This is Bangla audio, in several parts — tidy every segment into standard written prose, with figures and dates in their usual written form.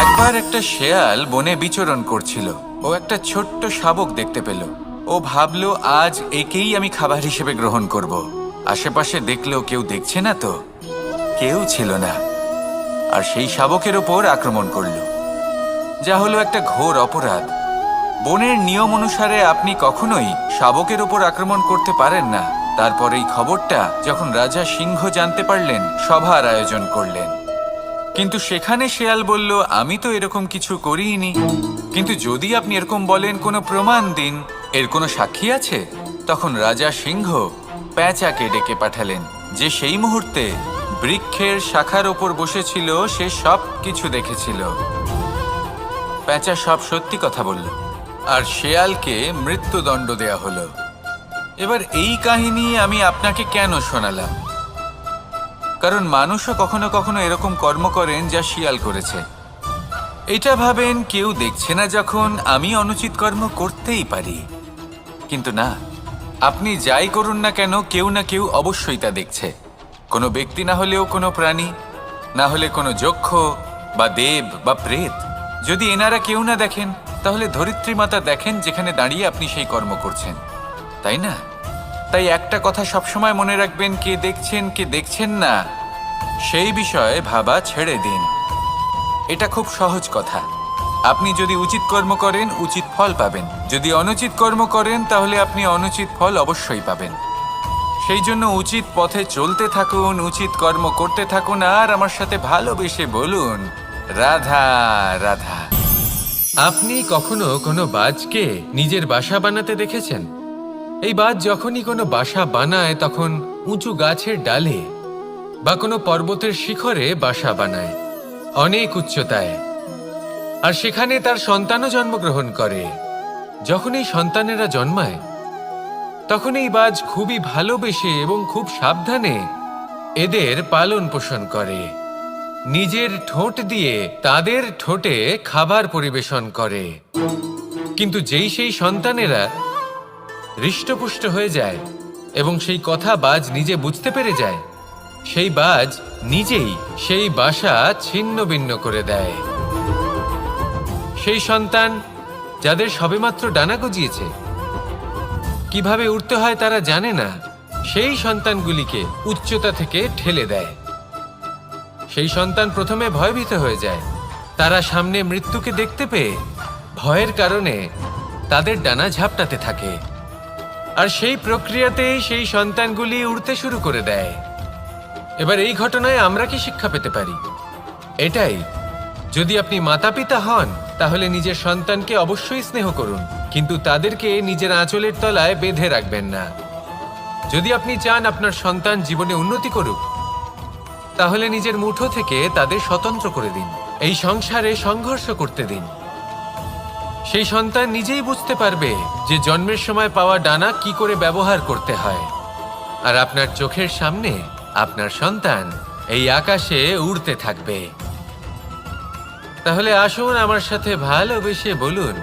একবার একটা শেয়াল বনে বিচরণ করছিল। ও একটা ছোট্ট শাবক দেখতে পেল। ও ভাবলো, আজ একেই আমি খাবার হিসেবে গ্রহণ করব। আশেপাশে দেখলো কেউ দেখছে না, তো কেউ ছিল না। আর সেই শাবকের ওপর আক্রমণ করলো, যা হলো একটা ঘোর অপরাধ। বনের নিয়ম অনুসারে আপনি কখনোই শাবকের ওপর আক্রমণ করতে পারেন না। তারপর এই খবরটা যখন রাজা সিংহ জানতে পারলেন, সভার আয়োজন করলেন। কিন্তু সেখানে শেয়াল বলল, আমি তো এরকম কিছু করিনি। কিন্তু যদি আপনি এরকম বলেন, কোনো প্রমাণ দিন, এর কোনো সাক্ষী আছে? তখন রাজা সিংহ পেঁচাকে ডেকে পাঠালেন, যে সেই মুহূর্তে বৃক্ষের শাখার ওপর বসেছিল। সে সব কিছু দেখেছিল। পেঁচা সব সত্যি কথা বলল, আর শেয়ালকে মৃত্যুদণ্ড দেয়া হলো। এবার এই কাহিনী আমি আপনাকে কেন শোনালাম? কারণ মানুষও কখনো কখনো এরকম কর্ম করেন যা শিয়াল করেছে। এটা ভাবেন কেউ দেখছে না, যখন আমি অনুচিত কর্ম করতেই পারি। কিন্তু না, আপনি যাই করুন না কেন, কেউ না কেউ অবশ্যই তা দেখছে। কোনো ব্যক্তি না হলেও কোনো প্রাণী, না হলে কোনো যক্ষ বা দেব বা প্রেত। যদি এনারা কেউ না দেখেন, তাহলে ধরিত্রী মাতা দেখেন, যেখানে দাঁড়িয়ে আপনি সেই কর্ম করছেন, তাই না? তাই একটা কথা সবসময় মনে রাখবেন, কে দেখছেন কে দেখছেন না সেই বিষয়ে ভাবা ছেড়ে দিন। এটা খুব সহজ কথা। আপনি যদি উচিত কর্ম করেন, উচিত ফল পাবেন। যদি অনুচিত কর্ম করেন, তাহলে আপনি অনুচিত ফল অবশ্যই পাবেন। সেই জন্য উচিত পথে চলতে থাকুন, উচিত কর্ম করতে থাকুন, আর আমার সাথে ভালোবেসে বলুন, রাধা রাধা। আপনি কখনো কোনো বাজকে নিজের বাসা বানাতে দেখেছেন? এই বাজ যখনই কোনো বাসা বানায়, তখন উঁচু গাছের ডালে বা কোনো পর্বতের শিখরে বাসা বানায়, অনেক উচ্চতায়। আর সেখানে তার সন্তানও জন্মগ্রহণ করে। যখন এই সন্তানেরা জন্মায়, তখন এই বাজ খুবই ভালোবেসে এবং খুব সাবধানে এদের পালন পোষণ করে। নিজের ঠোঁট দিয়ে তাদের ঠোঁটে খাবার পরিবেশন করে। কিন্তু যেই সেই সন্তানেরা হৃষ্টপুষ্ট হয়ে যায় এবং সেই কথা বাজ নিজে বুঝতে পেরে যায়, সেই বাজ নিজেই সেই বাসা ছিন্ন ভিন্ন করে দেয়। সেই সন্তান যাদের সবেমাত্র ডানা গজিয়েছে, কিভাবে উড়তে হয় তারা জানে না, সেই সন্তানগুলিকে উচ্চতা থেকে ঠেলে দেয়। সেই সন্তান প্রথমে ভয়ভীত হয়ে যায়। তারা সামনে মৃত্যুকে দেখতে পেয়ে ভয়ের কারণে তাদের ডানা ঝাপটাতে থাকে। আর সেই প্রক্রিয়াতেই সেই সন্তানগুলি উড়তে শুরু করে দেয়। এবার এই ঘটনায় আমরা কি শিক্ষা পেতে পারি? এটাই, যদি আপনি মাতা পিতা হন, তাহলে নিজের সন্তানকে অবশ্যই স্নেহ করুন, কিন্তু তাদেরকে নিজের আঁচলের তলায় বেঁধে রাখবেন না। যদি আপনি চান আপনার সন্তান জীবনে উন্নতি করুক, তাহলে নিজের মুঠো থেকে তাদের স্বতন্ত্র করে দিন। এই সংসারে সংঘর্ষ করতে দিন। সেই সন্তান নিজেই বুঝতে পারবে যে জন্মের সময় পাওয়া ডানা কি করে ব্যবহার করতে হয়। আর আপনার চোখের সামনে আপনার সন্তান এই আকাশে উড়তে থাকবে। তাহলে আসুন আমার সাথে ভালোবেসে বলুন,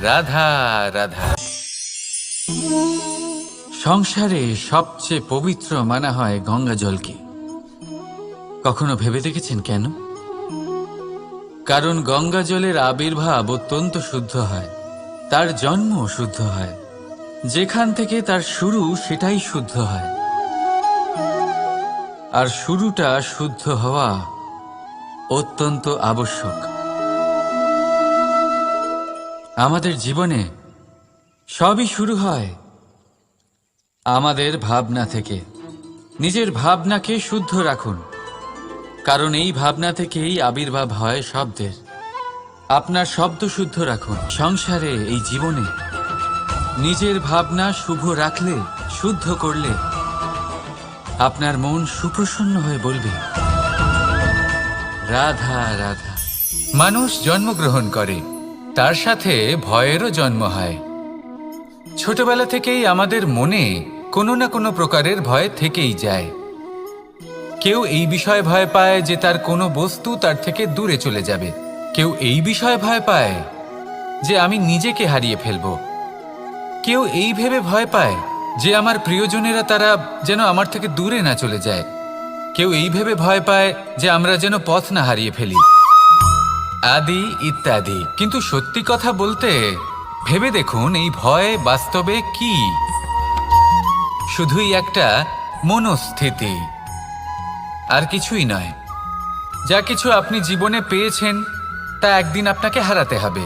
রাধা রাধা। সংসারে সবচেয়ে পবিত্র মানা হয় গঙ্গা জলকে। কখনো ভেবে দেখেছেন কেন? কারণ গঙ্গা জলের আবির্ভাব অত্যন্ত শুদ্ধ হয়, তার জন্ম শুদ্ধ হয়, যেখান থেকে তার শুরু সেটাই শুদ্ধ হয়। আর শুরুটা শুদ্ধ হওয়া অত্যন্ত আবশ্যক। আমাদের জীবনে সবই শুরু হয় আমাদের ভাবনা থেকে। নিজের ভাবনাকে শুদ্ধ রাখুন, কারণ এই ভাবনা থেকেই আবির্ভাব হয় শব্দের। আপনার শব্দ শুদ্ধ রাখুন। সংসারে, এই জীবনে নিজের ভাবনা শুভ রাখলে, শুদ্ধ করলে, আপনার মন সুপ্রসন্ন হয়ে বলবে, রাধা রাধা। মানুষ জন্মগ্রহণ করে, তার সাথে ভয়েরও জন্ম হয়। ছোটবেলা থেকেই আমাদের মনে কোনো না কোনো প্রকারের ভয় থেকেই যায়। কেউ এই বিষয়ে ভয় পায় যে তার কোনো বস্তু তার থেকে দূরে চলে যাবে। কেউ এই বিষয়ে ভয় পায় যে আমি নিজেকে হারিয়ে ফেলব। কেউ এই ভেবে ভয় পায় যে আমার প্রিয়জনেরা তারা যেন আমার থেকে দূরে না চলে যায়। কেউ এই ভেবে ভয় পায় যে আমরা যেন পথ না হারিয়ে ফেলি। আদি ইত্যাদি। কিন্তু সত্যি কথা বলতে ভেবে দেখুন, এই ভয় বাস্তবে কি? শুধুই একটা মনস্থিতি, আর কিছুই নয়। যা কিছু আপনি জীবনে পেয়েছেন তা একদিন আপনাকে হারাতে হবে।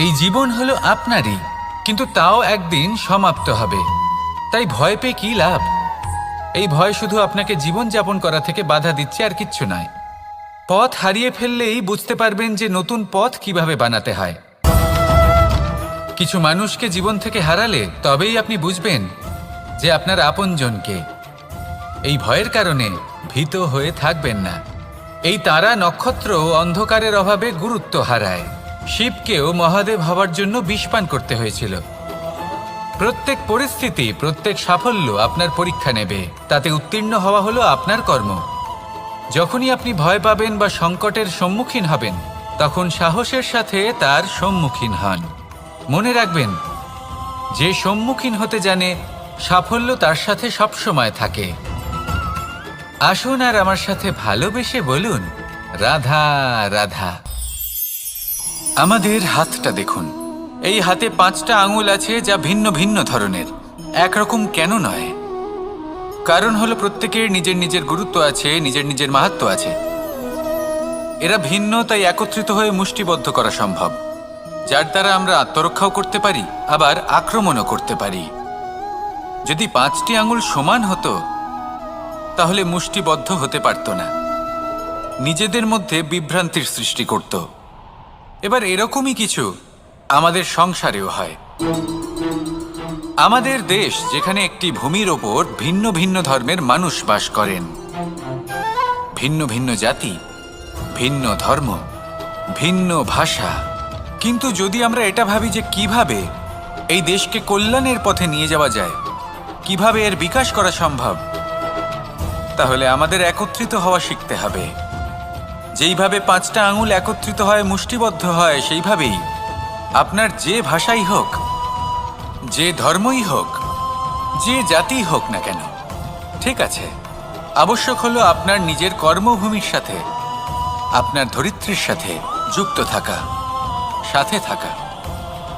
এই জীবন হলো আপনারই, কিন্তু তাও একদিন সমাপ্ত হবে। তাই ভয় পেয়ে কি লাভ? এই ভয় শুধু আপনাকে জীবন যাপন করা থেকে বাধা দিচ্ছে, আর কিচ্ছু নয়। পথ হারিয়ে ফেললেই বুঝতে পারবেন যে নতুন পথ কিভাবে বানাতে হয়। কিছু মানুষকে জীবন থেকে হারালে তবেই আপনি বুঝবেন যে আপনার আপনজনকে। এই ভয়ের কারণে ভীত হয়ে থাকবেন না। এই তারা নক্ষত্র অন্ধকারের অভাবে গুরুত্ব হারায়। শিবকেও মহাদেব হওয়ার জন্য বিষপান করতে হয়েছিল। প্রত্যেক পরিস্থিতি, প্রত্যেক সাফল্য আপনার পরীক্ষা নেবে। তাতে উত্তীর্ণ হওয়া হলো আপনার কর্ম। যখনই আপনি ভয় পাবেন বা সংকটের সম্মুখীন হবেন, তখন সাহসের সাথে তার সম্মুখীন হন। মনে রাখবেন, যে সম্মুখীন হতে জানে, সাফল্য তার সাথে সবসময় থাকে। আসুন আর আমার সাথে ভালোবেসে বলুন, রাধা রাধা। আমাদের হাতটা দেখুন। এই হাতে 5টা আঙুল আছে, যা ভিন্ন ভিন্ন ধরনের। একরকম কেন নয়? কারণ হলো প্রত্যেকের নিজের নিজের গুরুত্ব আছে, নিজের নিজের মাহাত্ম্য আছে। এরা ভিন্ন, তাই একত্রিত হয়ে মুষ্টিবদ্ধ করা সম্ভব, যার দ্বারা আমরা আত্মরক্ষাও করতে পারি, আবার আক্রমণও করতে পারি। যদি 5টি আঙুল সমান হতো তাহলে মুষ্টিবদ্ধ হতে পারত না, নিজেদের মধ্যে বিভ্রান্তির সৃষ্টি করত। এবার এরকমই কিছু আমাদের সংসারেও হয়। আমাদের দেশ, যেখানে একটি ভূমির ওপর ভিন্ন ভিন্ন ধর্মের মানুষ বাস করেন, ভিন্ন ভিন্ন জাতি, ভিন্ন ধর্ম, ভিন্ন ভাষা। কিন্তু যদি আমরা এটা ভাবি যে কিভাবে এই দেশকে কল্যাণের পথে নিয়ে যাওয়া যায়, কিভাবে এর বিকাশ করা সম্ভব, তাহলে আমাদের একত্রিত হওয়া শিখতে হবে। যেইভাবে 5টা আঙুল একত্রিত হয়, মুষ্টিবদ্ধ হয়, সেইভাবেই আপনার যে ভাষাই হোক, যে ধর্মই হোক, যে জাতি হোক না কেন, ঠিক আছে, আবশ্যক হলো আপনার নিজের কর্মভূমির সাথে, আপনার ধরিত্রীর সাথে যুক্ত থাকা, সাথে থাকা।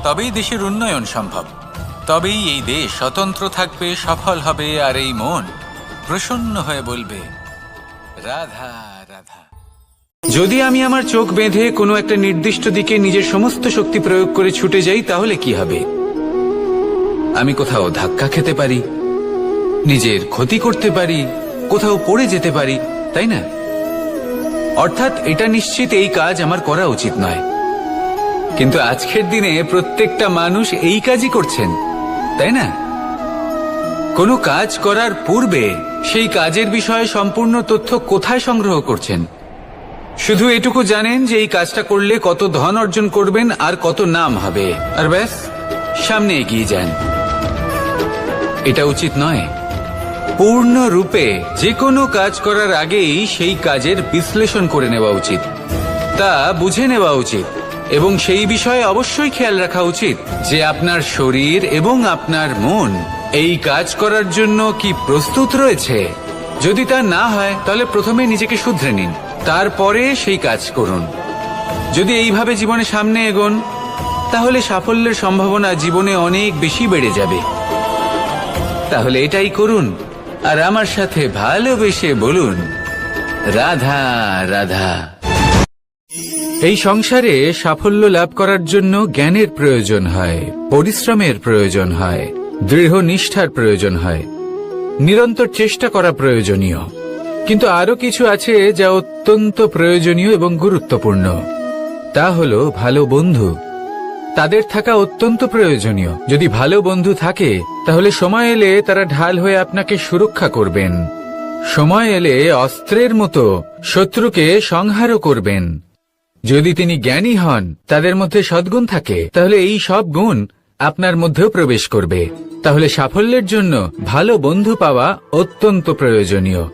তবেই দেশের উন্নয়ন সম্ভব। তবেই এই দেশ স্বতন্ত্র থাকবে, সফল হবে, আর এই মন প্রসন্ন হয়ে বলবে, রাধা রাধা। যদি আমি আমার চোখ বেঁধে কোনো একটা নির্দিষ্ট দিকে নিজের সমস্ত শক্তি প্রয়োগ করে ছুটে যাই, তাহলে কি হবে? আমি কোথাও ধাক্কা খেতে পারি, নিজের ক্ষতি করতে পারি, কোথাও পড়ে যেতে পারি, তাই না? অর্থাৎ এটা নিশ্চিত এই কাজ আমার করা উচিত নয়। কিন্তু আজকের দিনে প্রত্যেকটা মানুষ এই কাজই করছেন, তাই না? কোনো কাজ করার পূর্বে সেই কাজের বিষয়ে সম্পূর্ণ তথ্য কোথায় সংগ্রহ করছেন? শুধু এটুকু জানেন যে এই কাজটা করলে কত ধন অর্জন করবেন আর কত নাম হবে, আর ব্যাস সামনে এগিয়ে যান। এটা উচিত নয়। পূর্ণরূপে যে কোনো কাজ করার আগেই সেই কাজের বিশ্লেষণ করে নেওয়া উচিত, তা বুঝে নেওয়া উচিত, এবং সেই বিষয়ে অবশ্যই খেয়াল রাখা উচিত যে আপনার শরীর এবং আপনার মন এই কাজ করার জন্য কি প্রস্তুত রয়েছে। যদি তা না হয়, তাহলে প্রথমে নিজেকে শুধরে নিন, তারপরে সেই কাজ করুন। যদি এইভাবে জীবনে সামনে এগোন, তাহলে সাফল্যের সম্ভাবনা জীবনে অনেক বেশি বেড়ে যাবে। তাহলে এটাই করুন, আর আমার সাথে ভালোবেসে বলুন, রাধা রাধা। এই সংসারে সাফল্য লাভ করার জন্য জ্ঞানের প্রয়োজন হয়, পরিশ্রমের প্রয়োজন হয়, দৃঢ় নিষ্ঠার প্রয়োজন হয়, নিরন্তর চেষ্টা করা প্রয়োজনীয়। কিন্তু আরো কিছু আছে যা অত্যন্ত প্রয়োজনীয় এবং গুরুত্বপূর্ণ। তা হলো ভালো বন্ধু। তাদের থাকা অত্যন্ত প্রয়োজনীয়। যদি ভালো বন্ধু থাকে, তাহলে সময় এলে তারা ঢাল হয়ে আপনাকে সুরক্ষা করবেন। সময় এলে অস্ত্রের মতো শত্রুকে সংহারও করবেন। যদি তিনি জ্ঞানী হন, তাদের মধ্যে সদ্গুণ থাকে, তাহলে এই সব গুণ আপনার মধ্যেও প্রবেশ করবে। তাহলে সাফল্যের জন্য ভালো বন্ধু পাওয়া অত্যন্ত প্রয়োজনীয়।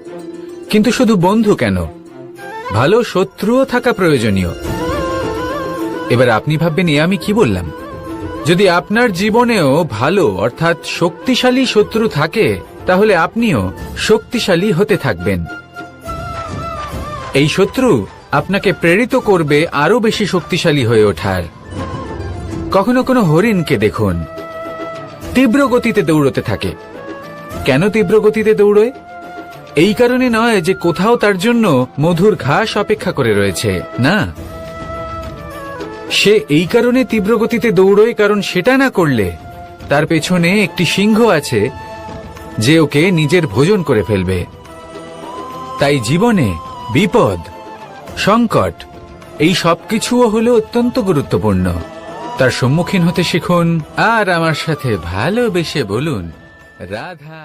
কিন্তু শুধু বন্ধু কেন, ভালো শত্রুও থাকা প্রয়োজনীয়। এবার আপনি ভাববেন, আমি কি বললাম? যদি আপনার জীবনেও ভালো অর্থাৎ শক্তিশালী শত্রু থাকে, তাহলে আপনিও শক্তিশালী হতে থাকবেন। এই শত্রু আপনাকে প্রেরিত করবে আরো বেশি শক্তিশালী হয়ে ওঠার। কখনো কোনো হরিণকে দেখুন, তীব্র গতিতে দৌড়তে থাকে। কেন তীব্র গতিতে দৌড়য়? এই কারণে নয় যে কোথাও তার জন্য মধুর ঘাস অপেক্ষা করে রয়েছে, না, সে এই কারণে তীব্র গতিতে দৌড়য় কারণ সেটা না করলে তার পেছনে একটি সিংহ আছে যে ওকে নিজের ভোজন করে ফেলবে। তাই জীবনে বিপদ, সংকট, এই সবকিছুও হলো অত্যন্ত গুরুত্বপূর্ণ। তার সম্মুখীন হতে শিখুন আর আমার সাথে ভালোবেসে বলুন, রাধা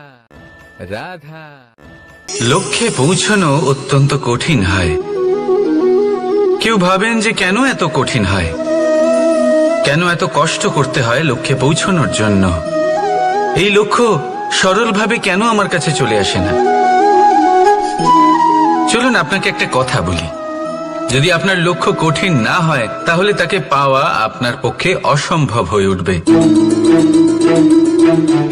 রাধা। লক্ষ্যে পৌঁছানো অত্যন্ত কঠিন হয়। কেউ ভাবেন যে কেন এত কঠিন হয়, কেন এত কষ্ট করতে হয় লক্ষ্যে পৌঁছানোর জন্য। এই লক্ষ্য সরলভাবে কেন আমার কাছে চলে আসে না? চলুন আপনাকে একটা কথা বলি, যদি আপনার লক্ষ্য কঠিন না হয় তাহলে তাকে পাওয়া আপনার পক্ষে অসম্ভব হয়ে উঠবে।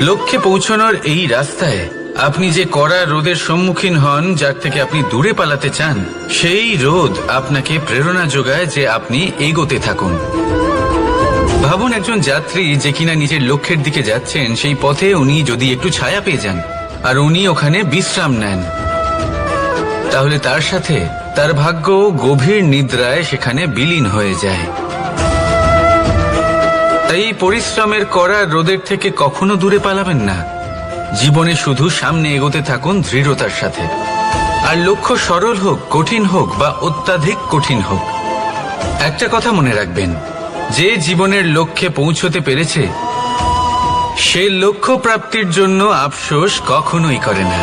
লক্ষ্যে পৌঁছানোর এই রাস্তায় আপনি যে কড়া রোদের সম্মুখীন হন, যার থেকে আপনি দূরে পালাতে চান, সেই রোদ আপনাকে প্রেরণা যোগায় যে আপনি এগোতে থাকুন। ভাবুন একজন যাত্রী যে কিনা নিজের লক্ষ্যের দিকে যাচ্ছেন, সেই পথে উনি যদি একটু ছায়া পেয়ে যান আর উনি ওখানে বিশ্রাম নেন, তাহলে তার সাথে তার ভাগ্য গভীর নিদ্রায় সেখানে বিলীন হয়ে যায়। তাই পরিশ্রমের করা রোদের থেকে কখনো দূরে পালাবেন না। জীবনে শুধু সামনে এগোতে থাকুন দৃঢ়তার সাথে। আর লক্ষ্য সরল হোক, কঠিন হোক বা অত্যাধিক কঠিন হোক, একটা কথা মনে রাখবেন, যে জীবনের লক্ষ্যে পৌঁছতে পেরেছে সে লক্ষ্য প্রাপ্তির জন্য আফসোস কখনোই করে না।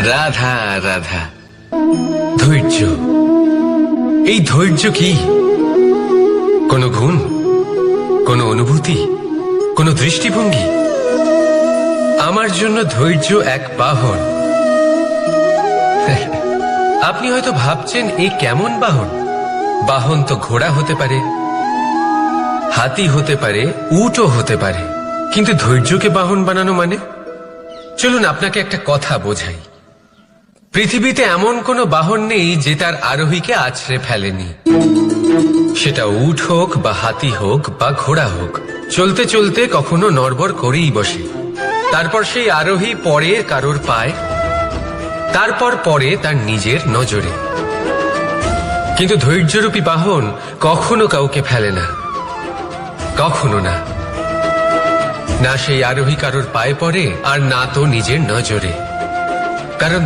রাধা রাধা। ধৈর্য, এই ধৈর্য কি কোনো গুণ, কোনো অনুভূতি, কোনো দৃষ্টিভঙ্গি? আমার জন্য ধৈর্য এক বাহন। আপনি হয়তো ভাবছেন এ কেমন বাহন? বাহন তো ঘোড়া হতে পারে, হাতি হতে পারে, উটও হতে পারে, কিন্তু ধৈর্যকে বাহন বানানো মানে? চলুন আপনাকে একটা কথা বোঝাই। পৃথিবীতে এমন কোনো বাহন নেই যে তার আরোহীকে আছড়ে ফেলেনি। সেটা উট হোক বা হাতি হোক বা ঘোড়া হোক, চলতে চলতে কখনো নড়বড় করেই বসে। তারপর সেই আরোহী পরে কারোর পায়, তারপর পরে তার নিজের নজরে। কিন্তু ধৈর্যরূপী বাহন কখনো কাউকে ফেলে না, কখনো না। না সেই আরোহী কারোর পায়ে পড়ে আর না তো নিজের নজরে। কারণ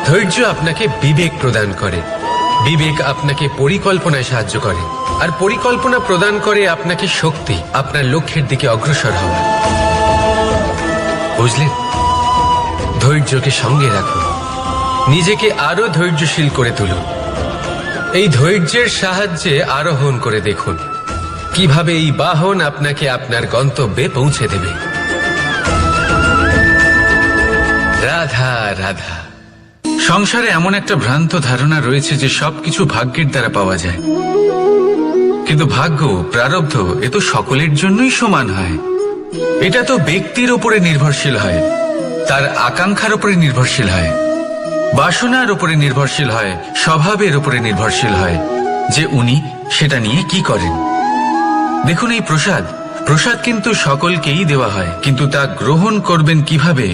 ধৈর্য আপনাকে বিবেক প্রদান করে, বিবেক আপনাকে পরিকল্পনায় সাহায্য করে, আর পরিকল্পনা প্রদান করে আপনাকে শক্তি আপনার লক্ষ্যের দিকে অগ্রসর হওয়ার। বুঝলেন? ধৈর্যকে সঙ্গে রাখুন, নিজেকে আরো ধৈর্যশীল করে তুলুন। এই ধৈর্যের সাহায্যে আরোহণ করে দেখুন কিভাবে এই বাহন আপনাকে আপনার গন্তব্যে পৌঁছে দেবে। রাধা রাধা। সংসারে এমন একটা ভ্রান্ত ধারণা রয়েছে যে সবকিছু ভাগ্যের দ্বারা পাওয়া যায়, কিন্তু ভাগ্য, প্রারব্ধ এ তো সকলের জন্যই সমান হয়। এটা তো ব্যক্তির উপরে নির্ভরশীল হয়, তার আকাঙ্ক্ষার উপরে নির্ভরশীল হয়, বাসনার উপরে নির্ভরশীল হয়, স্বভাবের উপরে নির্ভরশীল হয় যে উনি সেটা নিয়ে কি করেন। দেখুন এই প্রসাদ কিন্তু সকলকেই দেওয়া হয়, কিন্তু তা গ্রহণ করবেন কিভাবে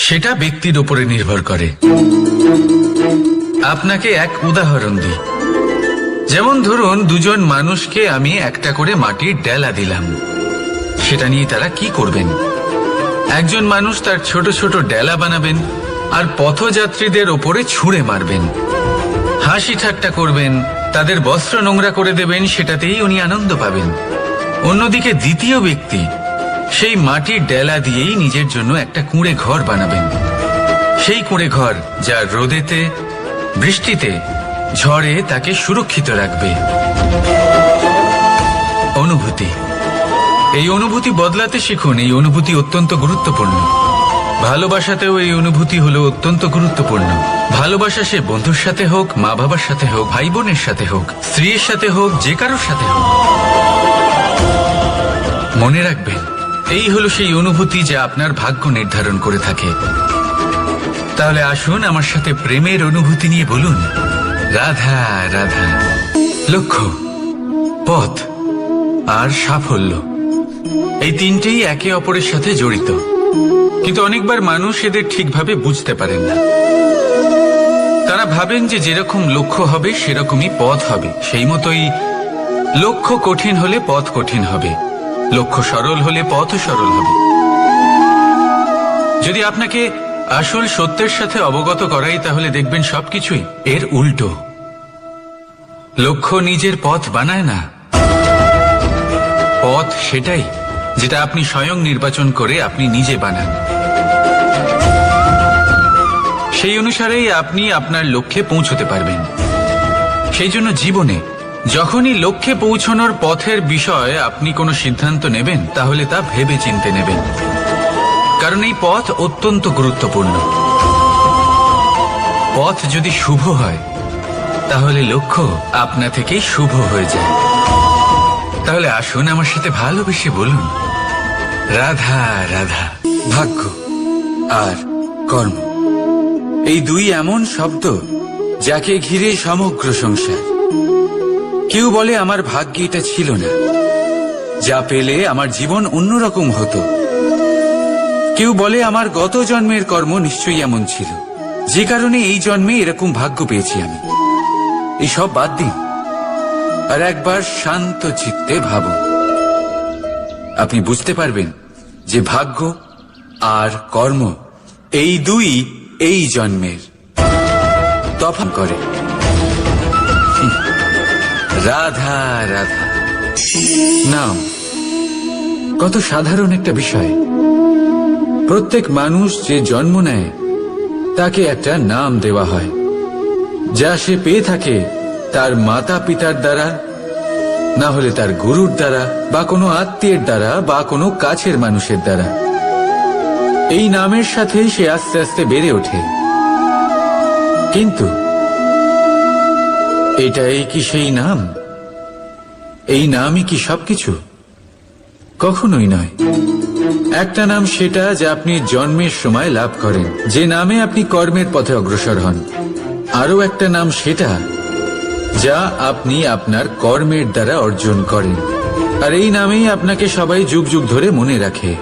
সেটা ব্যক্তির উপরে নির্ভর করে। আপনাকে এক উদাহরণ দিই। যেমন ধরুন দুজন মানুষকে আমি একটা করে মাটির ডেলা দিলাম, সেটা নিয়ে তারা কি করবেন? একজন মানুষ তার ছোট ছোট ডেলা বানাবেন আর পথযাত্রীদের ওপরে ছুঁড়ে মারবেন, হাসি ঠাট্টা করবেন, তাদের বস্ত্র নোংরা করে দেবেন, সেটাতেই উনি আনন্দ পাবেন। অন্যদিকে দ্বিতীয় ব্যক্তি সেই মাটির ডেলা দিয়েই নিজের জন্য একটা কুঁড়ে ঘর বানাবেন। সেই কুঁড়ে ঘর যা রোদেতে, বৃষ্টিতে, ঝড়ে তাকে সুরক্ষিত রাখবে। অনুভূতি, এই অনুভূতি বদলাতে শিখুন। এই অনুভূতি অত্যন্ত গুরুত্বপূর্ণ। ভালোবাসাতেও এই অনুভূতি হলো অত্যন্ত গুরুত্বপূর্ণ। ভালোবাসা সে বন্ধুর সাথে হোক, মা বাবার সাথে হোক, ভাই বোনের সাথে হোক, স্ত্রীর সাথে হোক, যে কারোর সাথে হোক। মনে রাখবেন, এই হলো সেই অনুভূতি যা আপনার ভাগ্য নির্ধারণ করে থাকে। তাহলে আসুন আমার সাথে প্রেমের অনুভূতি নিয়ে বলুন, রাধা রাধা। লক্ষ্য, পথ আর সাফল্য, এই তিনটেই একে অপরের সাথে জড়িত, কিন্তু অনেকবার মানুষ এদের ঠিকভাবে বুঝতে পারেন না। তারা ভাবেন যে যেরকম লক্ষ্য হবে সেরকমই পথ হবে, সেই মতোই লক্ষ্য কঠিন হলে পথ কঠিন হবে, লক্ষ্য সরল হলে পথও সরল হবে। যদি আপনাকে আসল সত্যের সাথে অবগত করাই, তাহলে দেখবেন সবকিছুই এর উল্টো। লক্ষ্য নিজের পথ বানায় না, পথ সেটাই যেটা আপনি স্বয়ং নির্বাচন করে আপনি নিজে বানান। সেই অনুসারেই আপনি আপনার লক্ষ্যে পৌঁছতে পারবেন। সেই জন্য জীবনে যখনই লক্ষ্যে পৌঁছানোর পথের বিষয়ে আপনি কোনো সিদ্ধান্ত নেবেন, তাহলে তা ভেবে চিন্তে নেবেন, কারণ এই পথ অত্যন্ত গুরুত্বপূর্ণ। পথ যদি শুভ হয়, তাহলে লক্ষ্য আপনা থেকেই শুভ হয়ে যায়। তাহলে আসুন আমার সাথে ভালোবেসে বলুন, রাধা রাধা। ভাগ্য আর কর্ম, এই দুই এমন শব্দ যাকে ঘিরে সমগ্র সংসার। কেউ বলে আমার ভাগ্যে এটা ছিল না, যা পেলে আমার জীবন অন্যরকম হতো। কেউ বলে আমার গত জন্মের কর্ম নিশ্চয়ই এমন ছিল, যে কারণে এই জন্মে এরকম ভাগ্য পেয়েছি আমি। এসব বাদ দিন আর একবার শান্ত চিত্তে ভাবুন। আপনি বুঝতে পারবেন যে ভাগ্য আর কর্ম এই দুই এই জন্মের তফাৎ করে। রাধা রাধা নাম কত সাধারণ একটা বিষয়। প্রত্যেক মানুষ যে জন্ম নেয় তাকে একটা নাম দেওয়া হয়, যা সে পেয়ে থাকে তার মাতা পিতার দ্বারা, না হলে তার গুরুর দ্বারা, বা কোনো আত্মীয়ের দ্বারা, বা কোনো কাছের মানুষের দ্বারা। এই নামের সাথেই সে আস্তে আস্তে বেড়ে ওঠে। কিন্তু এটাই কি সেই নাম? এই নামই কি সবকিছু? কখনোই নয়। একটা নাম সেটা যা আপনি জন্মের সময় লাভ করেন, যে নামে আপনি কর্মের পথে অগ্রসর হন। আরও একটা নাম সেটা যা আপনি আপনার কর্মের দ্বারা অর্জন করেন, আর এই নামেই আপনাকে সবাই যুগ যুগ ধরে মনে রাখে।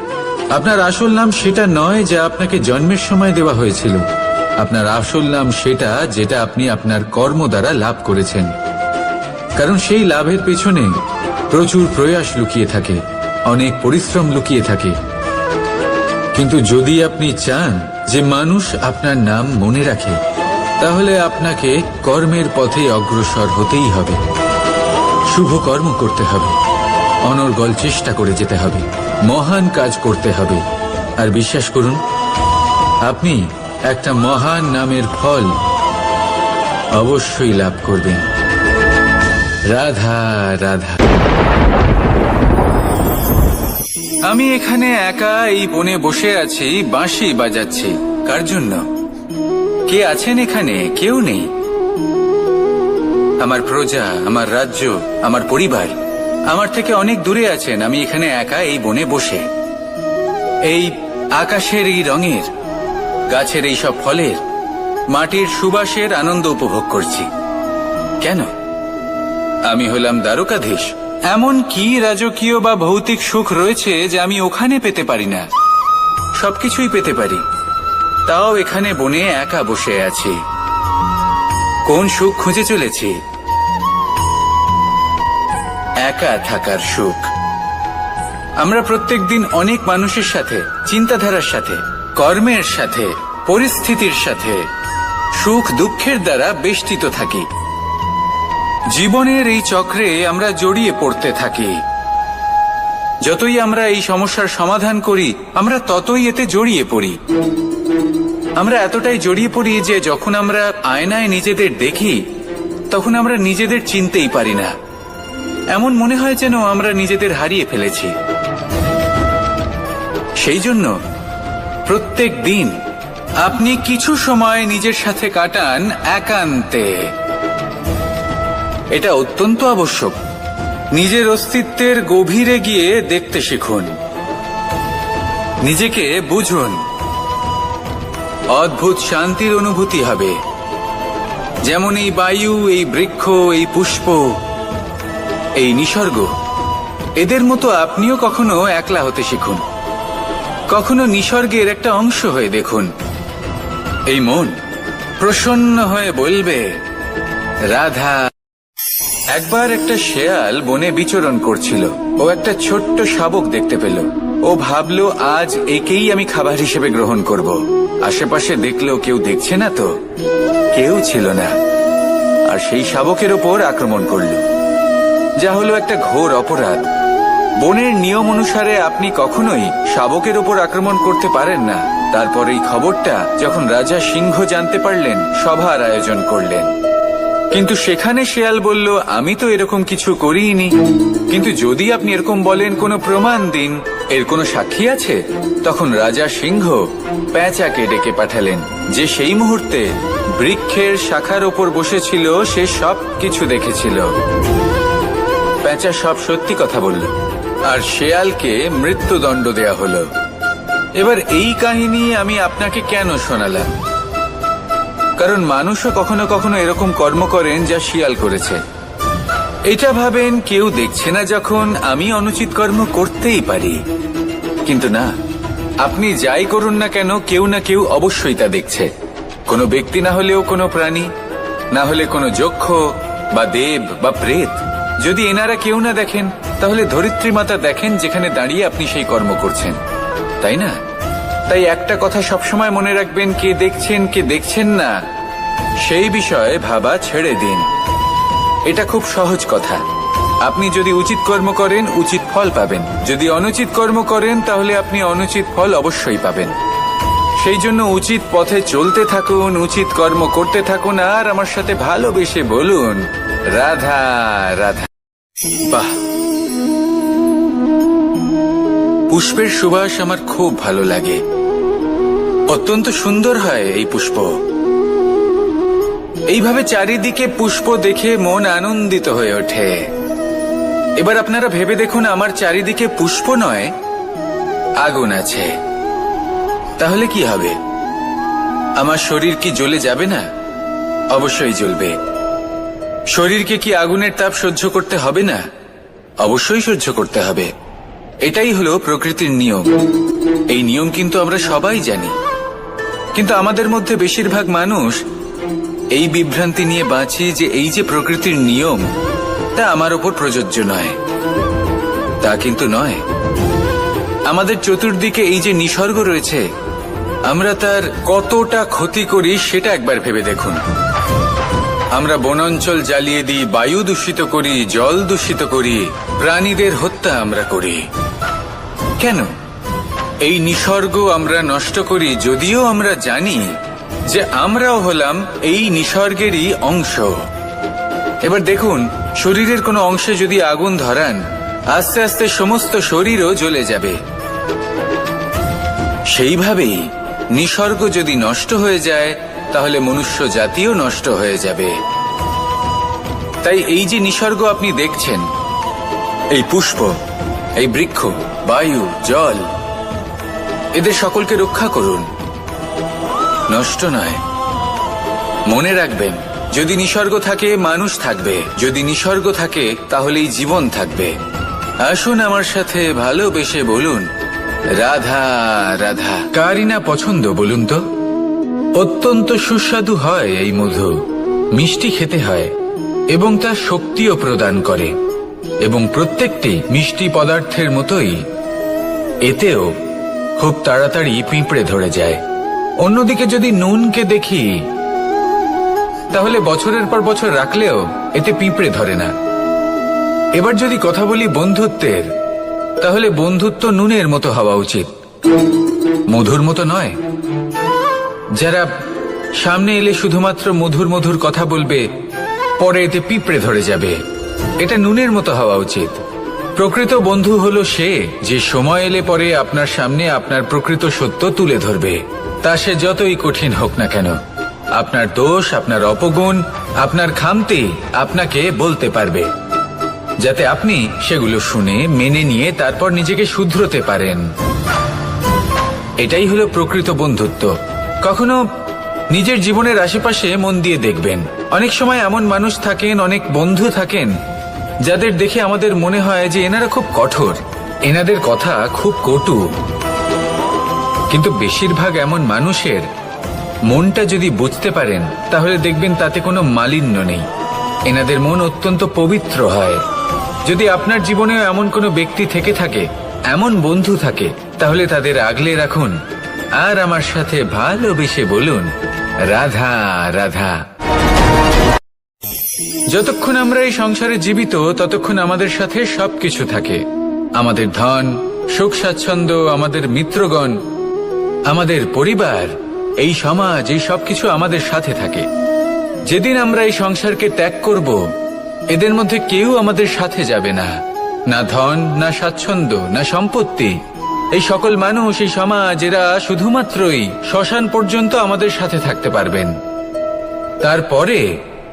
আপনার আসল নাম সেটা নয় যা আপনাকে জন্মের সময় দেওয়া হয়েছিল। আপনার আসল নাম সেটা যেটা আপনি আপনার কর্ম দ্বারা লাভ করেছেন, কারণ সেই লাভের পেছনে প্রচুর প্রয়াস লুকিয়ে থাকে, অনেক পরিশ্রম লুকিয়ে থাকে। কিন্তু যদি আপনি চান যে মানুষ আপনার নাম মনে রাখে, তাহলে আপনাকে কর্মের পথে অগ্রসর হতেই হবে, শুভ কর্ম করতে হবে, অনর্গল চেষ্টা করে যেতে হবে, মহান কাজ করতে হবে। আর বিশ্বাস করুন, আপনি একটা মহান নামের ফল অবশ্যই লাভ করবেন। রাধা রাধা। আমি এখানে একা এই বনে বসে আছি, বাঁশি বাজাচ্ছি। কার জন্য? কে আছেন এখানে? কেউ নেই। আমার প্রজা, আমার রাজ্য, আমার পরিবার আমার থেকে অনেক দূরে আছেন। আমি এখানে একা এই বনে বসে এই আকাশের এই রঙের, গাছের এই সব ফলের, মাটির সুবাসের আনন্দ উপভোগ করছি। কেন? আমি হলাম দ্বারকাধীশ। এমন কি রাজকীয় বা ভৌতিক সুখ রয়েছে যে আমি ওখানে পেতে পারি না? সবকিছুই পেতে পারি, তাও এখানে বনে একা বসে আছি। কোন সুখ খুঁজে চলেছি? একা থাকার সুখ। আমরা প্রত্যেকদিন অনেক মানুষের সাথে, চিন্তাধারার সাথে, কর্মের সাথে, পরিস্থিতির সাথে, সুখ দুঃখের দ্বারা বেষ্টিত থাকি। জীবনের এই চক্রে আমরা জড়িয়ে পড়তে থাকি। যতই আমরা এই সমস্যার সমাধান করি, আমরা ততই এতে জড়িয়ে পড়ি। আমরা এতটাই জড়িয়ে পড়ি যে যখন আমরা আয়নায় নিজেদের দেখি, তখন আমরা নিজেদের চিনতেই পারি না। এমন মনে হয় যেন আমরা নিজেদের হারিয়ে ফেলেছি। সেই জন্য প্রত্যেক দিন আপনি কিছু সময় নিজের সাথে কাটান একান্তে। এটা অত্যন্ত আবশ্যক। নিজের অস্তিত্বের গভীরে গিয়ে দেখতে শিখুন, নিজেকে বুঝুন। অদ্ভুত শান্তির অনুভূতি হবে। যেমন এই বায়ু, এই বৃক্ষ, এই পুষ্প, এই নিসর্গ, এদের মতো আপনিও কখনো একলা হতে শিখুন। কখনো নিসর্গের একটা অংশ হয়ে দেখুন। এই মন প্রসন্ন হয়ে বলবে, রাধা। একবার একটা শেয়াল বনে বিচরণ করছিল। ও একটা ছোট্ট শাবক দেখতে পেল। ও ভাবলো, আজ একেই আমি খাবার হিসেবে গ্রহণ করব। আশেপাশে দেখলো কেউ দেখছে না তো, কেউ ছিল না। আর সেই শাবকের ওপর আক্রমণ করল, যা হলো একটা ঘোর অপরাধ। বনের নিয়ম অনুসারে আপনি কখনোই শাবকের ওপর আক্রমণ করতে পারেন না। তারপর এই খবরটা যখন রাজা সিংহ জানতে পারলেন, সভার আয়োজন করলেন। কিন্তু সেখানে শেয়াল বলল, আমি তো এরকম কিছু করিনি। কিন্তু যদি আপনি এরকম বলেন, কোনো প্রমাণ দিন, এর কোনো সাক্ষী আছে? তখন রাজা সিংহ পেঁচাকে ডেকে পাঠালেন, যে সেই মুহূর্তে বৃক্ষের শাখার ওপর বসেছিল। সে সব কিছু দেখেছিল। পেঁচা সব সত্যি কথা বলল, আর শেয়ালকে মৃত্যুদণ্ড দেয়া হলো। এবার এই কাহিনী আমি আপনাকে কেন শোনালাম? কারণ মানুষও কখনো কখনো এরকম কর্ম করেন যা শিয়াল করেছে। এটা ভাবেন কেউ দেখছে না, যখন আমি অনুচিত কর্ম করতেই পারি। কিন্তু না, আপনি যাই করুন না কেন, কেউ না কেউ অবশ্যই তা দেখছে। কোনো ব্যক্তি না হলেও কোনো প্রাণী, না হলে কোনো যক্ষ বা দেব বা প্রেত। যদি এনারা কেউ না দেখেন, তাহলে ধরিত্রী মাতা দেখেন, যেখানে দাঁড়িয়ে আপনি সেই কর্ম করছেন, তাই না? তাই একটা কথা সবসময় মনে রাখবেন, কে দেখছেন কে দেখছেন না সেই বিষয়ে ভাবা ছেড়ে দিন। এটা খুব সহজ কথা। আপনি যদি উচিত কর্ম করেন, উচিত ফল পাবেন। যদি অনুচিত কর্ম করেন, তাহলে আপনি অনুচিত ফল অবশ্যই পাবেন। সেই জন্য উচিত পথে চলতে থাকুন, উচিত কর্ম করতে থাকুন, আর আমার সাথে ভালোবেসে বলুন, রাধা রাধা। বাহ, পুষ্পের সুবাস আমার খুব ভালো লাগে। অত্যন্ত সুন্দর হয় এই পুষ্প। এইভাবে চারিদিকে পুষ্প দেখে মন আনন্দিত হয়ে ওঠে। এবার আপনারা ভেবে দেখুন, আমার চারিদিকে পুষ্প নয়, আগুন আছে। তাহলে কি হবে? আমার শরীর কি জ্বলে যাবে না? অবশ্যই জ্বলবে। শরীরকে কি আগুনের তাপ সহ্য করতে হবে না? অবশ্যই সহ্য করতে হবে। এটাই হলো প্রকৃতির নিয়ম। এই নিয়ম কিন্তু আমরা সবাই জানি, কিন্তু আমাদের মধ্যে বেশিরভাগ মানুষ এই বিভ্রান্তি নিয়ে বাঁচি যে এই যে প্রকৃতির নিয়ম, তা আমার ওপর প্রযোজ্য নয়। তা কিন্তু নয়। আমাদের চতুর্দিকে এই যে নিসর্গ রয়েছে, আমরা তার কতটা ক্ষতি করি সেটা একবার ভেবে দেখুন। আমরা বনাঞ্চল জ্বালিয়ে দিই, বায়ু দূষিত করি, জল দূষিত করি, প্রাণীদের হত্যা আমরা করি। কেন? এই নিসর্গ আমরা নষ্ট করি, যদিও আমরা জানি যে আমরাও হলাম এই নিসর্গেরই অংশ। এবার দেখুন, শরীরের কোনো অংশে যদি আগুন ধরান, আস্তে আস্তে সমস্ত শরীরও জ্বলে যাবে। সেইভাবেই নিসর্গ যদি নষ্ট হয়ে যায়, তাহলে মনুষ্য জাতিও নষ্ট হয়ে যাবে। তাই এই যে নিসর্গ আপনি দেখছেন, এই পুষ্প, এই বৃক্ষ, বায়ু, জল, এদের সকলকে রক্ষা করুন, নষ্ট নয়। মনে রাখবেন, যদি নিসর্গ থাকে, মানুষ থাকবে। যদি নিসর্গ থাকে, তাহলেই জীবন থাকবে। আসুন আমার সাথে ভালোবেসে বলুন, রাধা রাধা। কারই না পছন্দ বলুন তো? অত্যন্ত সুস্বাদু হয় এই মধু, মিষ্টি খেতে হয় এবং তা শক্তিও প্রদান করে। এবং প্রত্যেকটি মিষ্টি পদার্থের মতোই এতেও খুব তাড়াতাড়ি পিঁপড়ে ধরে যায়। অন্যদিকে যদি নুনকে দেখি, তাহলে বছরের পর বছর রাখলেও এতে পিঁপড়ে ধরে না। এবার যদি কথা বলি বন্ধুত্বের, তাহলে বন্ধুত্ব নুনের মতো হওয়া উচিত, মধুর মতো নয়। যারা সামনে এলে শুধুমাত্র মধুর মধুর কথা বলবে, পরে এতে পিঁপড়ে ধরে যাবে, এটা নুনের মতো হওয়া উচিত। প্রকৃত বন্ধু হলো সে, যে সময় এলে পরে আপনার সামনে আপনার প্রকৃত সত্য তুলে ধরবে, তা সে যতই কঠিন হোক না কেন। আপনার দোষ, আপনার অপগুণ, আপনার খামতি আপনাকে বলতে পারবে, যাতে আপনি সেগুলো শুনে মেনে নিয়ে তারপর নিজেকে শুধরোতে পারেন। এটাই হলো প্রকৃত বন্ধুত্ব। কখনো নিজের জীবনের আশেপাশে মন দিয়ে দেখবেন, অনেক সময় এমন মানুষ থাকেন, অনেক বন্ধু থাকেন যাদের দেখে আমাদের মনে হয় যে এনারা খুব কঠোর, এনাদের কথা খুব কটু। কিন্তু বেশিরভাগ এমন মানুষের মনটা যদি বুঝতে পারেন তাহলে দেখবেন তাতে কোনো মালিন্য নেই, এনাদের মন অত্যন্ত পবিত্র হয়। যদি আপনার জীবনেও এমন কোনো ব্যক্তি থেকে থাকে, এমন বন্ধু থাকে, তাহলে তাদের আগলে রাখুন আর আমার সাথে ভালোবেসে বলুন, রাধা রাধা। যতক্ষণ আমরা এই সংসারে জীবিত ততক্ষণ আমাদের সাথে সবকিছু থাকে, আমাদের ধন, সুখ স্বাচ্ছন্দ্য, আমাদের মিত্রগণ, আমাদের পরিবার, এই সমাজ, এই সবকিছু আমাদের সাথে থাকে। যেদিন আমরা এই সংসারকে ত্যাগ করব, এদের মধ্যে কেউ আমাদের সাথে যাবে না, না ধন, না স্বাচ্ছন্দ্য, না সম্পত্তি। এই সকল মানুষ, এই সমাজ, এরা শুধুমাত্রই শ্মশান পর্যন্ত আমাদের সাথে থাকতে পারবেন। তারপরে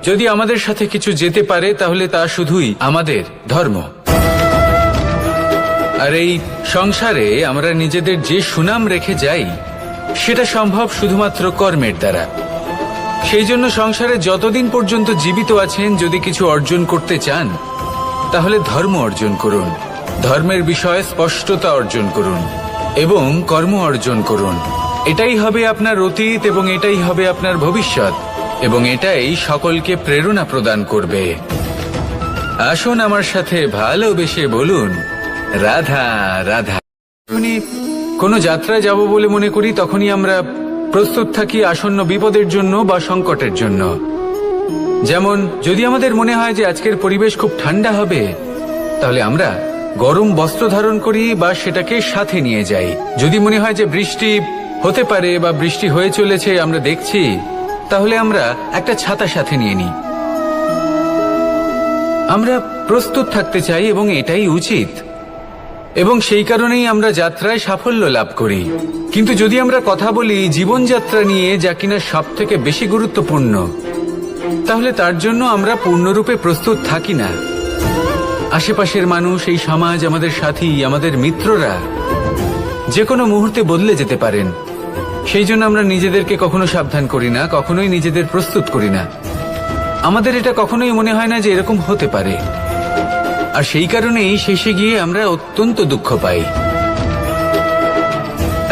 যদি আমাদের সাথে কিছু যেতে পারে তাহলে তা শুধুই আমাদের ধর্ম। আর এই সংসারে আমরা নিজেদের যে সুনাম রেখে যাই সেটা সম্ভব শুধুমাত্র কর্মের দ্বারা। সেই জন্য সংসারে যতদিন পর্যন্ত জীবিত আছেন, যদি কিছু অর্জন করতে চান তাহলে ধর্ম অর্জন করুন, ধর্মের বিষয়ে স্পষ্টতা অর্জন করুন এবং কর্ম অর্জন করুন। এটাই হবে আপনার অতীত এবং এটাই হবে আপনার ভবিষ্যৎ, এবং এটাই সকলকে প্রেরণা প্রদান করবে। আসুন আমার সাথে ভালোবেসে বলুন, রাধা রাধা। যখনই কোনো যাত্রায় যাব বলে মনে করি তখনই আমরা প্রস্তুত থাকি আসন্ন বিপদের জন্য বা সংকটের জন্য। যেমন যদি আমাদের মনে হয় যে আজকের পরিবেশ খুব ঠান্ডা হবে, তাহলে আমরা গরম বস্ত্র ধারণ করি বা সেটাকে সাথে নিয়ে যাই। যদি মনে হয় যে বৃষ্টি হতে পারে বা বৃষ্টি হয়ে চলেছে, আমরা দেখছি, তাহলে আমরা একটা ছাতা সাথে নিয়ে নিই। আমরা প্রস্তুত থাকতে চাই এবং এটাই উচিত, এবং সেই কারণেই আমরা যাত্রায় সাফল্য লাভ করি। কিন্তু যদি আমরা কথা বলি জীবনযাত্রা নিয়ে, যা কিনা সব থেকে বেশি গুরুত্বপূর্ণ, তাহলে তার জন্য আমরা পূর্ণরূপে প্রস্তুত থাকি না। আশেপাশের মানুষ, এই সমাজ, আমাদের সাথী, আমাদের মিত্ররা যে কোনো মুহূর্তে বদলে যেতে পারেন। সেই জন্য আমরা নিজেদেরকে কখনো সাবধান করি না, কখনোই নিজেদের প্রস্তুত করি না। আমাদের এটা কখনোই মনে হয় না যে এরকম হতে পারে, আর সেই কারণেই শেষে গিয়ে আমরা অত্যন্ত দুঃখ পাই।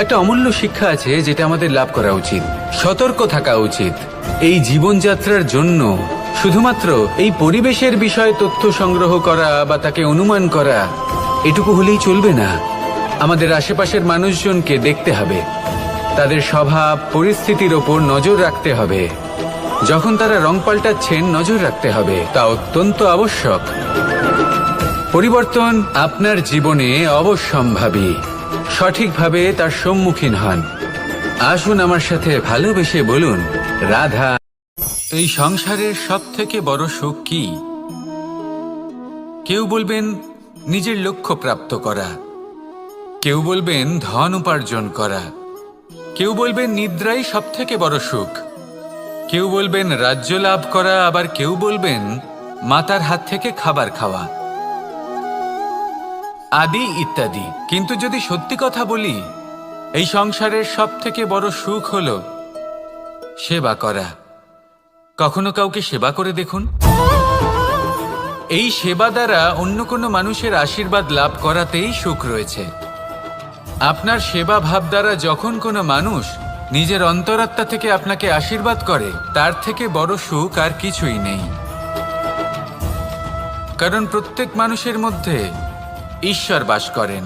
একটা অমূল্য শিক্ষা আছে যেটা আমাদের লাভ করা উচিত, সতর্ক থাকা উচিত। এই জীবনযাত্রার জন্য শুধুমাত্র এই পরিবেশের বিষয়ে তথ্য সংগ্রহ করা বা তাকে অনুমান করা, এটুকু হলেই চলবে না। আমাদের আশেপাশের মানুষজনকে দেখতে হবে, তাদের স্বভাব, পরিস্থিতির ওপর নজর রাখতে হবে। যখন তারা রং পাল্টাচ্ছেন নজর রাখতে হবে, তা অত্যন্ত আবশ্যক। পরিবর্তন আপনার জীবনে অবশ্যম্ভাবী, সঠিকভাবে তার সম্মুখীন হন। আসুন আমার সাথে ভালোবেসে বলুন, রাধা। এই সংসারের সব থেকে বড় সুখ কি? কেউ বলবেন নিজের লক্ষ্য প্রাপ্ত করা, কেউ বলবেন ধন উপার্জন করা, কেউ বলবেন নিদ্রাই সব থেকে বড় সুখ, কেউ বলবেন রাজ্য লাভ করা, আবার কেউ বলবেন মাতার হাত থেকে খাবার খাওয়া, আদি ইত্যাদি। কিন্তু যদি সত্যি কথা বলি, এই সংসারের সব থেকে বড় সুখ হলো সেবা করা। কখনো কাউকে সেবা করে দেখুন। এই সেবা দ্বারা অন্য কোনো মানুষের আশীর্বাদ লাভ করাতেই সুখ রয়েছে। আপনার সেবা ভাব দ্বারা যখন কোনো মানুষ নিজের অন্তরাত্মা থেকে আপনাকে আশীর্বাদ করে, তার থেকে বড় সুখ আর কিছুই নেই। কারণ প্রত্যেক মানুষের মধ্যে ঈশ্বর বাস করেন।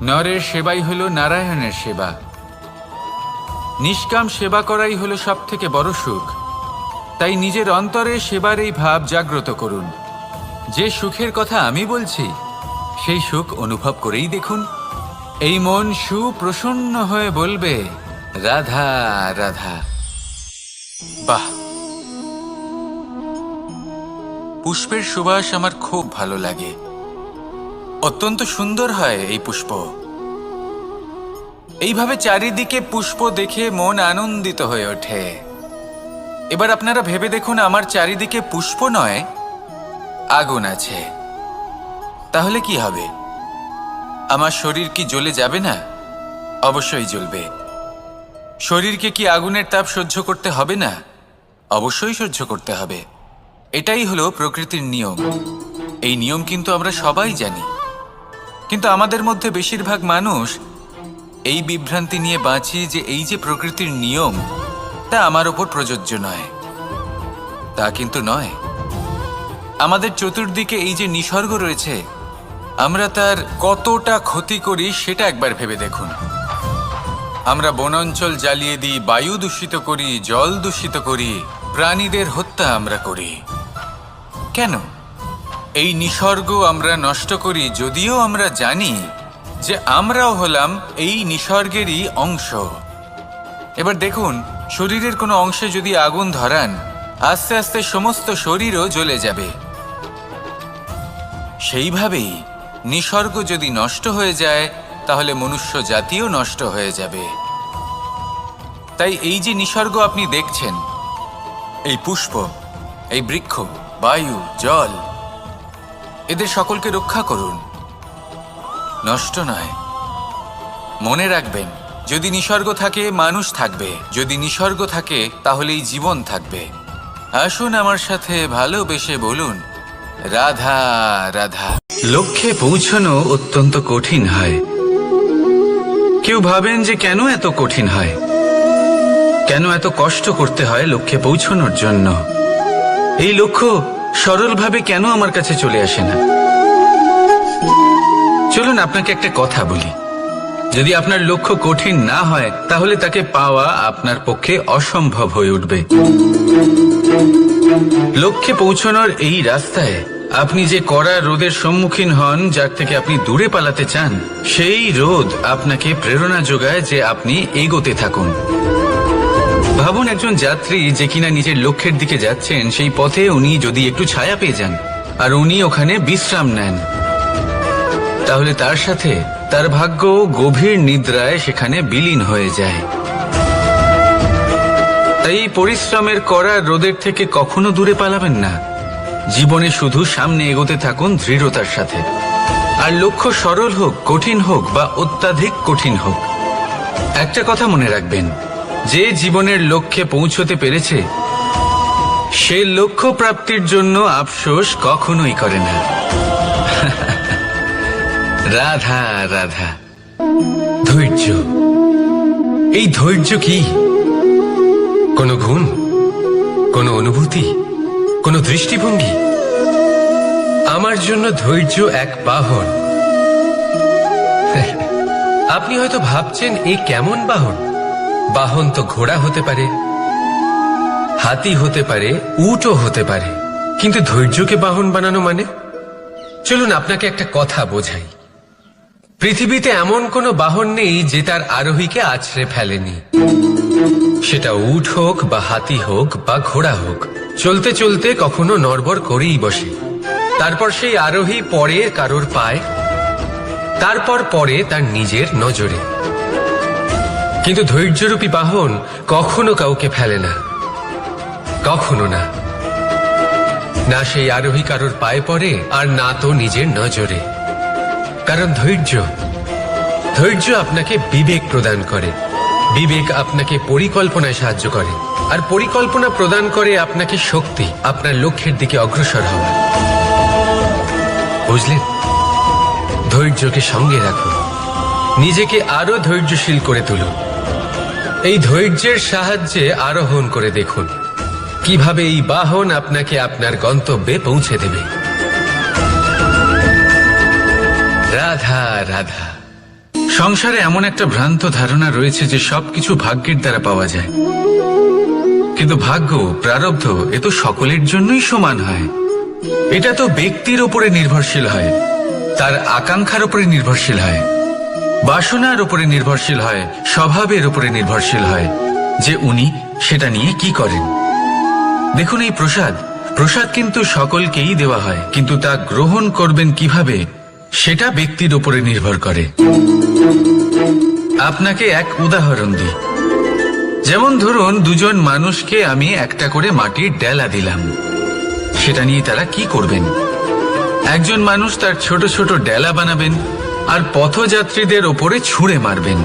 নরের সেবাই হলো নারায়ণের সেবা। নিষ্কাম সেবা করাই হলো সব থেকে বড় সুখ। তাই নিজের অন্তরে সেবার এই ভাব জাগ্রত করুন। যে সুখের কথা আমি বলছি, সেই সুখ অনুভব করেই দেখুন। এই মন সুপ্রসন্ন হয়ে বলবে, রাধা রাধা। বাহ, পুষ্পের সুবাস আমার খুব ভালো লাগে। অত্যন্ত সুন্দর হয় এই পুষ্প। এইভাবে চারিদিকে পুষ্প দেখে মন আনন্দিত হয়ে ওঠে। এবার আপনারা ভেবে দেখুন, আমার চারিদিকে পুষ্প নয়, আগুন আছে। তাহলে কি হবে? আমার শরীর কি জ্বলে যাবে না? অবশ্যই জ্বলবে। শরীরকে কি আগুনের তাপ সহ্য করতে হবে না? অবশ্যই সহ্য করতে হবে। এটাই হলো প্রকৃতির নিয়ম। এই নিয়ম কিন্তু আমরা সবাই জানি, কিন্তু আমাদের মধ্যে বেশিরভাগ মানুষ এই বিভ্রান্তি নিয়ে বাঁচি যে এই যে প্রকৃতির নিয়ম তা আমার ওপর প্রযোজ্য নয়। তা কিন্তু নয়। আমাদের চতুর্দিকে এই যে নিসর্গ রয়েছে, আমরা তার কতটা ক্ষতি করি সেটা একবার ভেবে দেখুন। আমরা বনাঞ্চল জ্বালিয়ে দিই, বায়ু দূষিত করি, জল দূষিত করি, প্রাণীদের হত্যা আমরা করি। কেন? এই নিসর্গ আমরা নষ্ট করি, যদিও আমরা জানি যে আমরাও হলাম এই নিসর্গেরই অংশ। এবার দেখুন, শরীরের কোনো অংশে যদি আগুন ধরান, আস্তে আস্তে সমস্ত শরীরও জ্বলে যাবে। সেইভাবেই নিসর্গ যদি নষ্ট হয়ে যায়, তাহলে মনুষ্য জাতিও নষ্ট হয়ে যাবে। তাই এই যে নিসর্গ আপনি দেখছেন, এই পুষ্প, এই বৃক্ষ, বায়ু, জল, এদের সকলকে রক্ষা করুন, নষ্ট নয়। মনে রাখবেন, যদি নিসর্গ থাকে মানুষ থাকবে, যদি নিসর্গ থাকে তাহলেই জীবন থাকবে। আসুন আমার সাথে ভালোবেসে বলুন, রাধা রাধা। লক্ষ্যে পৌঁছানো অত্যন্ত কঠিন হয়। কেউ ভাবেন যে কেন এত কঠিন হয়, কেন এত কষ্ট করতে হয় লক্ষ্যে পৌঁছানোর জন্য। এই লক্ষ্য সরলভাবে কেন আমার কাছে চলে আসে না? চলুন আপনাকে একটা কথা বলি, যদি আপনার লক্ষ্য কঠিন না হয় তাহলে তাকে পাওয়া আপনার পক্ষে অসম্ভব হয়ে উঠবে। লক্ষ্যে পৌঁছানোর এই রাস্তায় আপনি যে কড়া রোদের সম্মুখীন হন, যার থেকে আপনি দূরে পালাতে চান, সেই রোদ আপনাকে প্রেরণা যোগায় যে আপনি এগোতে থাকুন। ভাবুন, একজন যাত্রী যে কিনা নিজের লক্ষ্যের দিকে যাচ্ছেন, সেই পথে উনি যদি একটু ছায়া পেয়ে যান আর উনি ওখানে বিশ্রাম নেন, তাহলে তার সাথে তার ভাগ্য গভীর নিদ্রায় সেখানে বিলীন হয়ে যায়। তাই এই পরিশ্রমের করা রোদের থেকে কখনো দূরে পালাবেন না। জীবনে শুধু সামনে এগোতে থাকুন দৃঢ়তার সাথে। আর লক্ষ্য সরল হোক, কঠিন হোক বা অত্যাধিক কঠিন হোক, একটা কথা মনে রাখবেন, যে জীবনের লক্ষ্যে পৌঁছতে পেরেছে সে লক্ষ্য প্রাপ্তির জন্য আফসোস কখনোই করে না। রাধা রাধা। ধৈর্য, এই ধৈর্য কি? কোনো গুণ, কোনো অনুভূতি, কোনো দৃষ্টিভঙ্গি? আমার জন্য ধৈর্য এক বাহন। আপনি হয়তো ভাবছেন, এ কেমন বাহন? বাহন তো ঘোড়া হতে পারে, হাতি হতে পারে, উটও হতে পারে, কিন্তু ধৈর্যকে বাহন বানানো মানে? চলুন আপনাকে একটা কথা বোঝাই। পৃথিবীতে এমন কোনো বাহন নেই যে তার আরোহীকে আছড়ে ফেলেনি। সেটা উট হোক বা হাতি হোক বা ঘোড়া হোক, চলতে চলতে কখনো নড়বড় করেই বসে। তারপর সেই আরোহী পড়ে কারোর পায়, তারপর পড়ে তার নিজের নজরে। কিন্তু ধৈর্যরূপী বাহন কখনো কাউকে ফেলে না, কখনো না। না সেই আরোহী কারোর পায়ে পড়ে, আর না তো নিজের নজরে। কারণ ধৈর্য আপনাকে বিবেক প্রদান করে, বিবেক আপনাকে পরিকল্পনায় সাহায্য করে, আর পরিকল্পনা প্রদান করে আপনাকে শক্তি, আপনার লক্ষ্যের দিকে অগ্রসর হওয়ার। বুঝলেন? ধৈর্যকে সঙ্গে রাখুন, নিজেকে আরো ধৈর্যশীল করে তুলুন। এই ধৈর্যের সাহায্যে আরোহণ করে দেখুন কিভাবে এই বাহন আপনাকে আপনার গন্তব্যে পৌঁছে দেবে। রাধা রাধা। সংসারে এমন একটা ভ্রান্ত ধারণা রয়েছে যে সবকিছু ভাগ্যের দ্বারা পাওয়া যায়, কিন্তু ভাগ্য, প্রারব্ধ, এ তো সকলের জন্যই সমান হয়। এটা তো ব্যক্তির উপরে নির্ভরশীল হয়, তার আকাঙ্ক্ষার উপরে নির্ভরশীল হয়, বাসনার উপরে নির্ভরশীল হয়, স্বভাবের উপরে নির্ভরশীল হয় যে উনি সেটা নিয়ে কি করেন। দেখুন, এই প্রসাদ কিন্তু সকলকেই দেওয়া হয়, কিন্তু তা গ্রহণ করবেন কিভাবে সেটা ব্যক্তির উপরে নির্ভর করে। আপনাকে এক উদাহরণ দিই। যেমন ধরুন, দুজন মানুষকে আমি একটা করে মাটির ডেলা দিলাম, সেটা নিয়ে তারা কি করবেন? একজন মানুষ তার ছোট ছোট ডেলা বানাবেন আর পথযাত্রীদের ওপরে ছুঁড়ে মারবেন,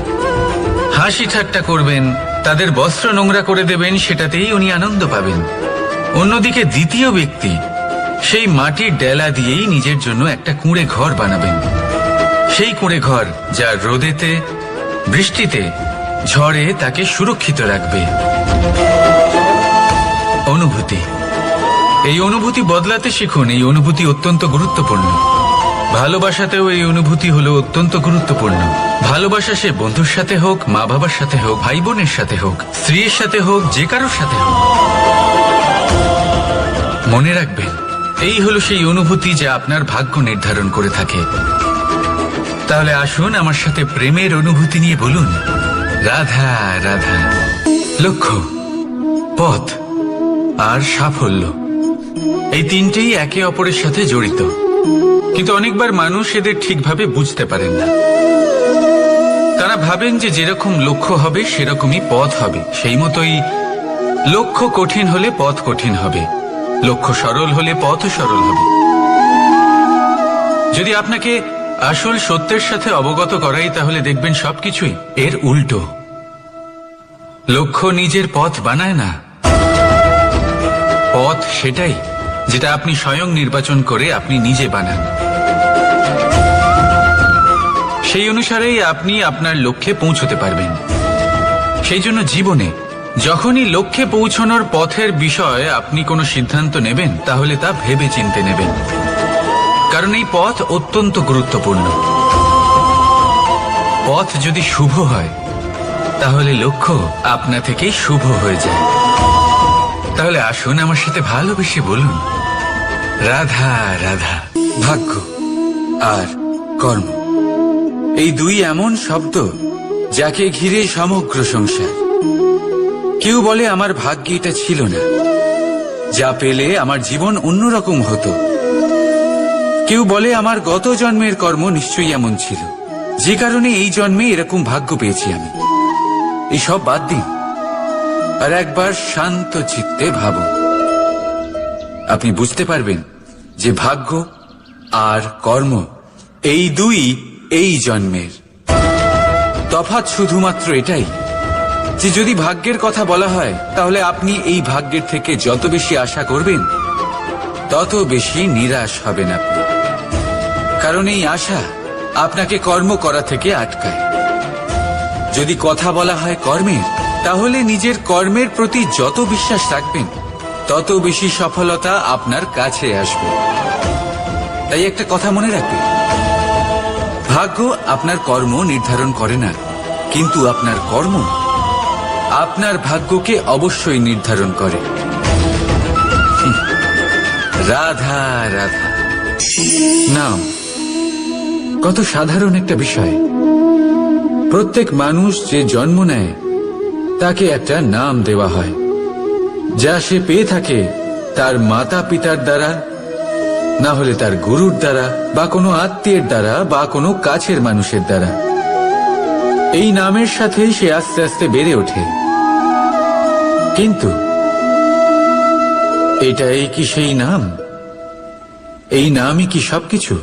হাসি ঠাট্টা করবেন, তাদের বস্ত্র নোংরা করে দেবেন, সেটাতেই উনি আনন্দ পাবেন। অন্যদিকে দ্বিতীয় ব্যক্তি সেই মাটির ডেলা দিয়েই নিজের জন্য একটা কুঁড়ে ঘর বানাবেন। সেই কুঁড়ে ঘর যা রোদেতে, বৃষ্টিতে, ঝড়ে তাকে সুরক্ষিত রাখবে। অনুভূতি, এই অনুভূতি বদলাতে শিখুন। এই অনুভূতি অত্যন্ত গুরুত্বপূর্ণ। ভালোবাসাতেও এই অনুভূতি হলো অত্যন্ত গুরুত্বপূর্ণ। ভালোবাসা সে বন্ধুর সাথে হোক, মা বাবার সাথে হোক, ভাই বোনের সাথে হোক, স্ত্রীর সাথে হোক, যে কারোর সাথে হোক, মনে রাখবেন এই হলো সেই অনুভূতি যা আপনার ভাগ্য নির্ধারণ করে থাকে। তাহলে আসুন আমার সাথে প্রেমের অনুভূতি নিয়ে বলুন, রাধা রাধা। লক্ষ্য, পথ আর সাফল্য, এই তিনটেই একে অপরের সাথে জড়িত, কিন্তু অনেকবার মানুষ এদের ঠিকভাবে বুঝতে পারেন না। তারা ভাবেন যে যেরকম লক্ষ্য হবে সেরকমই পথ হবে। সেই মতোই লক্ষ্য কঠিন হলে পথ কঠিন হবে, লক্ষ্য সরল হলে পথও সরল হবে। যদি আপনাকে আসল সত্যের সাথে অবগত করাই, তাহলে দেখবেন সবকিছুই এর উল্টো। লক্ষ্য নিজের পথ বানায় না, পথ সেটাই যেটা আপনি স্বয়ং নির্বাচন করে আপনি নিজে বানান। সেই অনুসারেই আপনি আপনার লক্ষ্যে পৌঁছতে পারবেন। সেই জন্য জীবনে যখনই লক্ষ্যে পৌঁছানোর পথের বিষয়ে আপনি কোনো সিদ্ধান্ত নেবেন, তাহলে তা ভেবে চিন্তে নেবেন, কারণ এই পথ অত্যন্ত গুরুত্বপূর্ণ। পথ যদি শুভ হয়, তাহলে লক্ষ্য আপনা থেকেই শুভ হয়ে যায়। তাহলে আসুন আমার সাথে ভালোবেসে বলুন, রাধা রাধা। ভাগ্য আর কর্ম, এই দুই এমন শব্দ যাকে ঘিরে সমগ্র সংসার। কেউ বলে আমার ভাগ্যে এটা ছিল না, যা পেলে আমার জীবন অন্যরকম হতো। কেউ বলে আমার গত জন্মের কর্ম নিশ্চয়ই এমন ছিল, যে কারণে এই জন্মে এরকম ভাগ্য পেয়েছি আমি। এসব বাদ দিন আর একবার শান্ত চিত্তে ভাবুন। আপনি বুঝতে পারবেন যে ভাগ্য আর কর্ম এই দুই এই জন্মের। তফাৎ শুধুমাত্র এটাই যে যদি ভাগ্যের কথা বলা হয়, তাহলে আপনি এই ভাগ্যের থেকে যত বেশি আশা করবেন, তত বেশি নিরাশ হবেন আপনি। কারণ এই আশা আপনাকে কর্ম করা থেকে আটকায়। যদি কথা বলা হয় কর্মের, তাহলে নিজের কর্মের প্রতি যত বিশ্বাস রাখবেন, তত বেশি সফলতা আপনার কাছে আসবে। তাই একটা কথা মনে রাখবেন, ভাগ্য আপনার কর্ম নির্ধারণ করে না, কিন্তু আপনার কর্ম আপনার ভাগ্যকে অবশ্যই নির্ধারণ করে। রাধা রাধা। নাম কত সাধারণ একটা বিষয়। প্রত্যেক মানুষ যে জন্ম নেয়, তাকে একটা নাম দেওয়া হয়, যা সে পেয়ে থাকে তার মাতা পিতার দ্বারা, না হলে তার গুরুর দ্বারা, বা কোনো আত্মীয়ের দ্বারা, বা কোনো কাছের মানুষের দ্বারা। এই নামের সাথেই সে আস্তে আস্তে বেড়ে ওঠে। কিন্তু এটাই কি সেই নাম? এই নামই কি সবকিছু?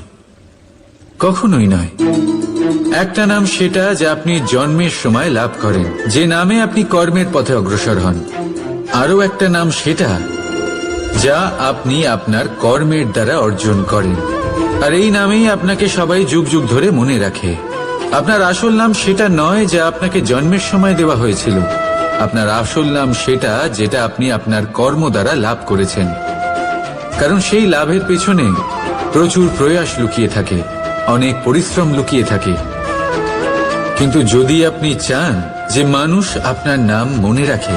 কখনোই নয়। একটা নাম সেটা যা আপনি জন্মের সময় লাভ করেন, যে নামে আপনি কর্মের পথে অগ্রসর হন। আরও একটা নাম সেটা যা আপনি আপনার কর্মের দ্বারা অর্জন করেন, আর এই নামেই আপনাকে সবাই যুগ যুগ ধরে মনে রাখে। আপনার আসল নাম সেটা নয় যা আপনাকে জন্মের সময় দেওয়া হয়েছিল। আপনার আসল নাম সেটা যেটা আপনি আপনার কর্ম দ্বারা লাভ করেছেন, কারণ সেই লাভের পেছনে প্রচুর প্রয়াস লুকিয়ে থাকে, অনেক পরিশ্রম লুকিয়ে থাকে। কিন্তু যদি আপনি চান যে মানুষ আপনার নাম মনে রাখে,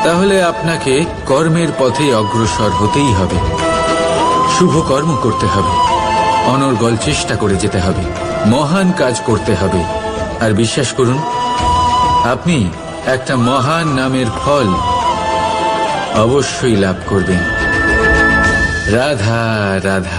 তাহলে আপনাকে কর্মের পথে অগ্রসর হতেই হবে। শুভ কর্ম করতে হবে, অনর্গল চেষ্টা করে যেতে হবে, মহান কাজ করতে হবে। আর বিশ্বাস করুন, আপনি একটা মহান নামের ফল অবশ্যই লাভ করবেন। রাধা রাধা।